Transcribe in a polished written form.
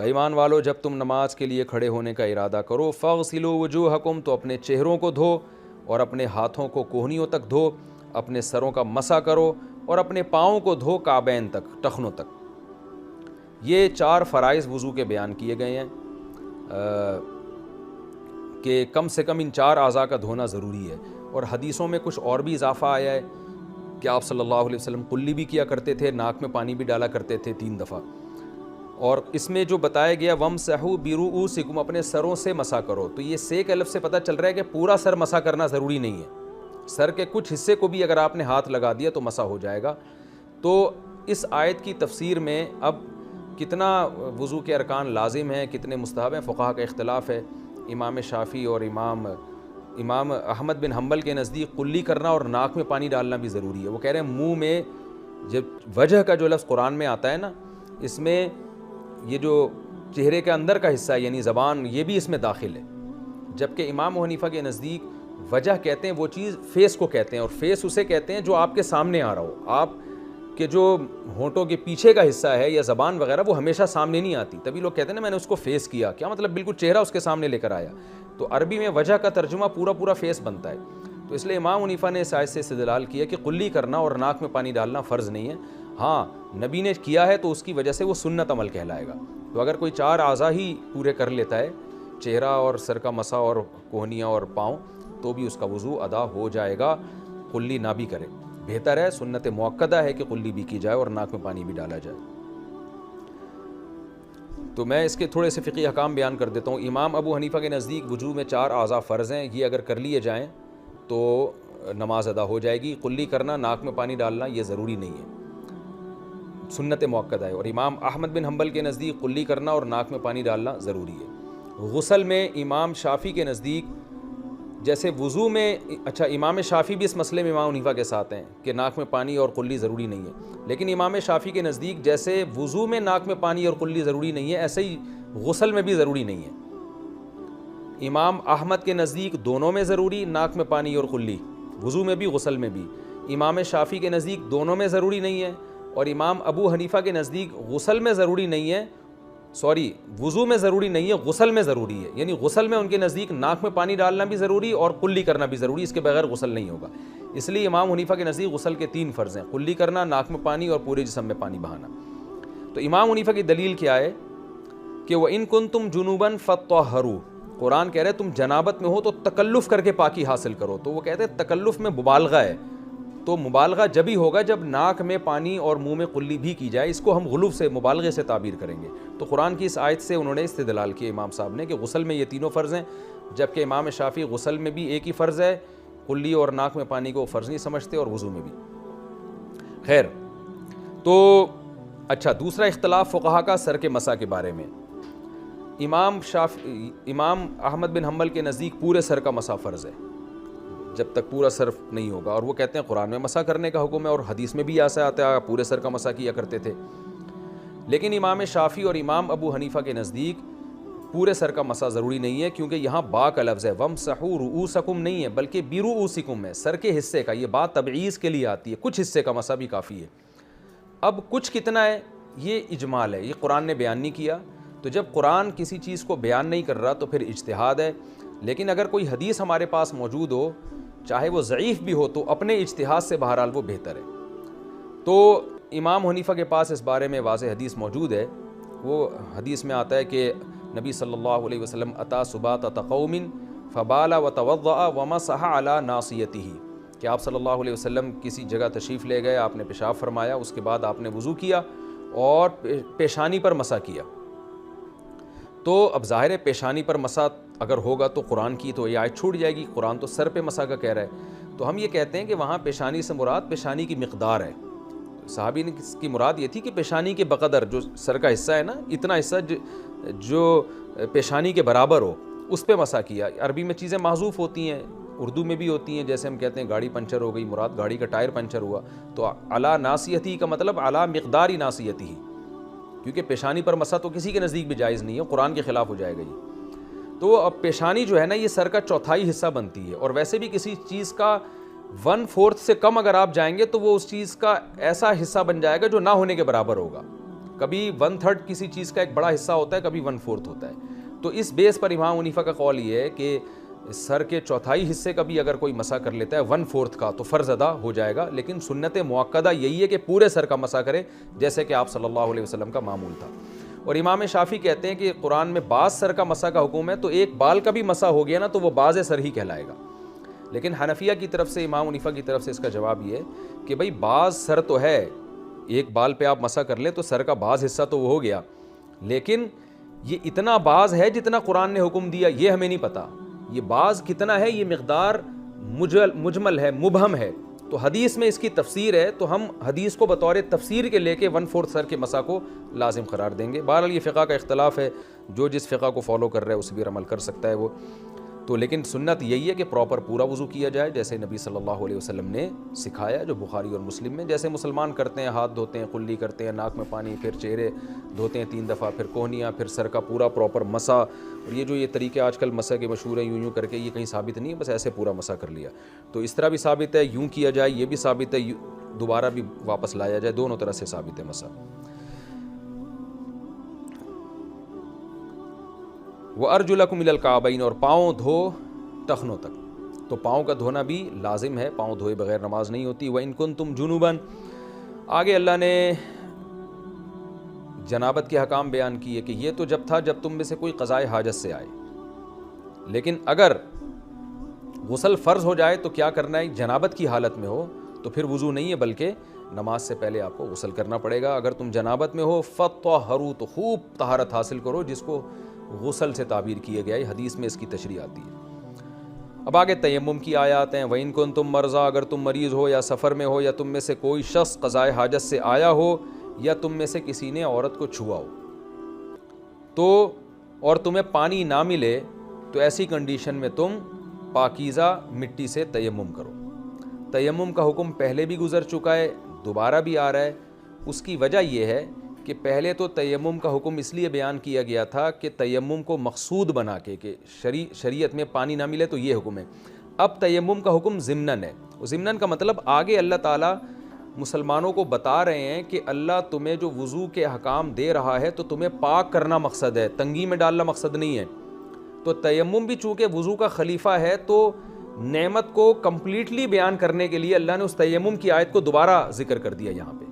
کہ ایمان والو جب تم نماز کے لیے کھڑے ہونے کا ارادہ کرو فاغسلوا وجوہکم تو اپنے چہروں کو دھو اور اپنے ہاتھوں کو کوہنیوں تک دھو، اپنے سروں کا مسح کرو اور اپنے پاؤں کو دھو کعبین تک، ٹخنوں تک۔ یہ 4 فرائض وضو کے بیان کیے گئے ہیں کہ کم سے کم ان 4 اعضاء کا دھونا ضروری ہے۔ اور حدیثوں میں کچھ اور بھی اضافہ آیا ہے کہ آپ صلی اللہ علیہ وسلم قلی بھی کیا کرتے تھے، ناک میں پانی بھی ڈالا کرتے تھے 3 دفعہ۔ اور اس میں جو بتایا گیا وَامْسَحُوا بِرُؤُوسِكُمْ اپنے سروں سے مسح کرو، تو یہ سے کے لفظ سے پتہ چل رہا ہے کہ پورا سر مسح کرنا ضروری نہیں ہے، سر کے کچھ حصے کو بھی اگر آپ نے ہاتھ لگا دیا تو مسح ہو جائے گا۔ تو اس آیت کی تفسیر میں اب کتنا وضو کے ارکان لازم ہیں، کتنے مستحب ہیں، فقہا کا اختلاف ہے۔ امام شافعی اور امام احمد بن حنبل کے نزدیک قلی کرنا اور ناک میں پانی ڈالنا بھی ضروری ہے۔ وہ کہہ رہے ہیں منہ میں جب وجہ کا جو لفظ قرآن میں آتا ہے نا، اس میں یہ جو چہرے کے اندر کا حصہ ہے یعنی زبان، یہ بھی اس میں داخل ہے، جبکہ امام حنیفہ کے نزدیک وجہ کہتے ہیں وہ چیز فیس کو کہتے ہیں، اور فیس اسے کہتے ہیں جو آپ کے سامنے آ رہا ہو۔ آپ کے جو ہونٹوں کے پیچھے کا حصہ ہے یا زبان وغیرہ وہ ہمیشہ سامنے نہیں آتی، تبھی لوگ کہتے ہیں نا میں نے اس کو فیس کیا، کیا مطلب بالکل چہرہ اس کے سامنے لے کر آیا۔ تو عربی میں وجہ کا ترجمہ پورا فیس بنتا ہے، تو اس لیے امام حنیفہ نے اس آیت سے استدلال کیا کہ قلی کرنا اور ناک میں پانی ڈالنا فرض نہیں ہے، ہاں نبی نے کیا ہے تو اس کی وجہ سے وہ سنت عمل کہلائے گا۔ تو اگر کوئی 4 اعضاء ہی پورے کر لیتا ہے، چہرہ اور سر کا مسح اور کوہنیاں اور پاؤں، تو بھی اس کا وضو ادا ہو جائے گا، قلی نہ بھی کرے۔ بہتر ہے، سنت مؤکدہ ہے کہ قلی بھی کی جائے اور ناک میں پانی بھی ڈالا جائے۔ تو میں اس کے تھوڑے سے فقہی احکام بیان کر دیتا ہوں۔ امام ابو حنیفہ کے نزدیک وضو میں 4 اعضاء فرض ہیں، یہ اگر کر لیے جائیں تو نماز ادا ہو جائے گی۔ قلی کرنا، ناک میں پانی ڈالنا یہ ضروری نہیں ہے، سنت مؤکدہ ہے۔ اور امام احمد بن حنبل کے نزدیک قلی کرنا اور ناک میں پانی ڈالنا ضروری ہے۔ غسل میں امام شافعی کے نزدیک جیسے وضو میں، اچھا امام شافعی بھی اس مسئلے میں امام حنیفہ کے ساتھ ہیں کہ ناک میں پانی اور قلی ضروری نہیں ہے، لیکن امام شافعی کے نزدیک جیسے وضو میں ناک میں پانی اور قلی ضروری نہیں ہے، ایسے ہی غسل میں بھی ضروری نہیں ہے۔ امام احمد کے نزدیک دونوں میں ضروری، ناک میں پانی اور قلی، وضو میں بھی غسل میں بھی۔ امام شافعی کے نزدیک دونوں میں ضروری نہیں ہے، اور امام ابو حنیفہ کے نزدیک غسل میں ضروری نہیں ہے، وضو میں ضروری نہیں ہے، غسل میں ضروری ہے، یعنی غسل میں ان کے نزدیک ناک میں پانی ڈالنا بھی ضروری اور قلی کرنا بھی ضروری، اس کے بغیر غسل نہیں ہوگا۔ اس لیے امام حنیفہ کے نزدیک غسل کے 3 فرض ہیں، قلی کرنا، ناک میں پانی اور پورے جسم میں پانی بہانا۔ تو امام حنیفہ کی دلیل کیا ہے کہ وَإِن كُنتُمْ جُنُوبًا فَطَّهَّرُوا، قرآن کہہ رہے تم جنابت میں ہو تو تکلف کر کے پاکی حاصل کرو، تو وہ کہتے ہیں تکلف میں مبالغہ ہے، تو مبالغہ جب ہی ہوگا جب ناک میں پانی اور منہ میں قلی بھی کی جائے، اس کو ہم غلو سے، مبالغے سے تعبیر کریں گے۔ تو قرآن کی اس آیت سے انہوں نے استدلال کیا امام صاحب نے کہ غسل میں یہ تینوں فرض ہیں، جبکہ امام شافعی غسل میں بھی ایک ہی فرض ہے، قلی اور ناک میں پانی کو فرض نہیں سمجھتے، اور وضو میں بھی۔ خیر، تو اچھا دوسرا اختلاف فقہا کا سر کے مسح کے بارے میں۔ امام احمد بن حنبل کے نزدیک پورے سر کا مسح فرض ہے جب تک پورا سر نہیں ہوگا، اور وہ کہتے ہیں قرآن میں مسح کرنے کا حکم ہے اور حدیث میں بھی ایسا آتا ہے پورے سر کا مسح کیا کرتے تھے۔ لیکن امام شافعی اور امام ابو حنیفہ کے نزدیک پورے سر کا مسح ضروری نہیں ہے، کیونکہ یہاں با کا لفظ ہے، وَامْسَحُوا رُؤُوسَكُمْ نہیں ہے بلکہ بِرُؤُوسِكُمْ ہے، سر کے حصے کا، یہ بات تبعیض کے لیے آتی ہے، کچھ حصے کا مسح بھی کافی ہے۔ اب کچھ کتنا ہے یہ اجمال ہے، یہ قرآن نے بیان نہیں کیا، تو جب قرآن کسی چیز کو بیان نہیں کر رہا تو پھر اجتہاد ہے، لیکن اگر کوئی حدیث ہمارے پاس موجود ہو چاہے وہ ضعیف بھی ہو تو اپنے اجتہاد سے بہرحال وہ بہتر ہے۔ تو امام حنیفہ کے پاس اس بارے میں واضح حدیث موجود ہے، وہ حدیث میں آتا ہے کہ نبی صلی اللہ علیہ وسلم اتا سباطۃ قوم فبال وتوضأ ومسح علی ناصیتہ، کہ آپ صلی اللہ علیہ وسلم کسی جگہ تشریف لے گئے، آپ نے پیشاب فرمایا، اس کے بعد آپ نے وضو کیا اور پیشانی پر مسح کیا۔ تو اب ظاہر ہے پیشانی پر مسح اگر ہوگا تو قرآن کی تو یہ آیت چھوٹ جائے گی، قرآن تو سر پہ مسح کا کہہ رہا ہے، تو ہم یہ کہتے ہیں کہ وہاں پیشانی سے مراد پیشانی کی مقدار ہے۔ صحابی نے کی مراد یہ تھی کہ پیشانی کے بقدر جو سر کا حصہ ہے نا، اتنا حصہ جو پیشانی کے برابر ہو اس پہ مسح کیا۔ عربی میں چیزیں محذوف ہوتی ہیں، اردو میں بھی ہوتی ہیں، جیسے ہم کہتے ہیں گاڑی پنچر ہو گئی، مراد گاڑی کا ٹائر پنچر ہوا، تو علی ناصیتہ کا مطلب علی مقدار ناصیتہ، کیونکہ پیشانی پر مسح تو کسی کے نزدیک بھی جائز نہیں ہے، قرآن کے خلاف ہو جائے گا یہ۔ تو اب پیشانی جو ہے نا یہ سر کا چوتھائی حصہ بنتی ہے، اور ویسے بھی کسی چیز کا 1/4 سے کم اگر آپ جائیں گے تو وہ اس چیز کا ایسا حصہ بن جائے گا جو نہ ہونے کے برابر ہوگا۔ کبھی 1/3 کسی چیز کا ایک بڑا حصہ ہوتا ہے, کبھی 1/4 ہوتا ہے. تو اس بیس پر امام حنیفہ کا قول یہ ہے کہ سر کے چوتھائی حصے کا بھی اگر کوئی مسح کر لیتا ہے 1/4 کا تو فرض ادا ہو جائے گا, لیکن سنت مؤکدہ یہی ہے کہ پورے سر کا مسح کرے جیسے کہ آپ صلی اللہ علیہ وسلم کا معمول تھا. اور امام شافعی کہتے ہیں کہ قرآن میں بعض سر کا مسح کا حکم ہے, تو ایک بال کا بھی مسح ہو گیا نا تو وہ بعض سر ہی کہلائے گا. لیکن حنفیہ کی طرف سے, امام حنیفہ کی طرف سے اس کا جواب یہ ہے کہ بھئی بعض سر تو ہے, ایک بال پہ آپ مسح کر لیں تو سر کا بعض حصہ تو وہ ہو گیا, لیکن یہ اتنا بعض ہے جتنا قرآن نے حکم دیا یہ ہمیں نہیں پتا. یہ بعض کتنا ہے, یہ مقدار مجمل ہے, مبہم ہے. تو حدیث میں اس کی تفسیر ہے, تو ہم حدیث کو بطور تفسیر کے لے کے 1/4 سر کے مسح کو لازم قرار دیں گے. بہرحال یہ فقہ کا اختلاف ہے, جو جس فقہ کو فالو کر رہا ہے اس بھی عمل کر سکتا ہے وہ. تو لیکن سنت یہی ہے کہ پراپر پورا وضو کیا جائے جیسے نبی صلی اللہ علیہ وسلم نے سکھایا, جو بخاری اور مسلم میں. جیسے مسلمان کرتے ہیں, ہاتھ دھوتے ہیں, قلی کرتے ہیں, ناک میں پانی, پھر چہرے دھوتے ہیں 3 دفعہ, پھر کوہنیاں, پھر سر کا پورا پراپر مسح. اور یہ جو یہ طریقے آج کل مسح کے مشہور ہیں یوں کر کے, یہ کہیں ثابت نہیں ہے, بس ایسے پورا مسح کر لیا. تو اس طرح بھی ثابت ہے, یوں کیا جائے یہ بھی ثابت ہے, دوبارہ بھی واپس لایا جائے, دونوں طرح سے ثابت ہے مسح. وَأَرْجُلَكُمْ إِلَى الْكَعْبَيْنِ, اور پاؤں دھو ٹخنوں تک. تو پاؤں کا دھونا بھی لازم ہے, پاؤں دھوئے بغیر نماز نہیں ہوتی. وَإِن كُنتُمْ جُنُوبًا, آگے اللہ نے جنابت کے حکام بیان کیے کہ یہ تو جب تھا جب تم میں سے کوئی قضائے حاجت سے آئے, لیکن اگر غسل فرض ہو جائے تو کیا کرنا ہے؟ جنابت کی حالت میں ہو تو پھر وضو نہیں ہے بلکہ نماز سے پہلے آپ کو غسل کرنا پڑے گا. اگر تم جنابت میں ہو فَطَّهَّرُوا, تو خوب طہارت حاصل کرو, جس کو غسل سے تعبیر کیا گیا ہے, حدیث میں اس کی تشریح آتی ہے. اب آگے تیمم کی آیات ہیں. وَإِن كُنتُم مَرْضَىٰ, اگر تم مریض ہو یا سفر میں ہو, یا تم میں سے کوئی شخص قضائے حاجت سے آیا ہو, یا تم میں سے کسی نے عورت کو چھوا ہو, تو اور تمہیں پانی نہ ملے, تو ایسی کنڈیشن میں تم پاکیزہ مٹی سے تیمم کرو. تیمم کا حکم پہلے بھی گزر چکا ہے, دوبارہ بھی آ رہا ہے. اس کی وجہ یہ ہے کہ پہلے تو تیمم کا حکم اس لیے بیان کیا گیا تھا کہ تیمم کو مقصود بنا کے کہ شریعت میں پانی نہ ملے تو یہ حکم ہے. اب تیمم کا حکم ضمناً ہے. ضمناً کا مطلب آگے اللہ تعالیٰ مسلمانوں کو بتا رہے ہیں کہ اللہ تمہیں جو وضو کے احکام دے رہا ہے تو تمہیں پاک کرنا مقصد ہے, تنگی میں ڈالنا مقصد نہیں ہے. تو تیمم بھی چونکہ وضو کا خلیفہ ہے, تو نعمت کو کمپلیٹلی بیان کرنے کے لیے اللہ نے اس تیمم کی آیت کو دوبارہ ذکر کر دیا یہاں پہ.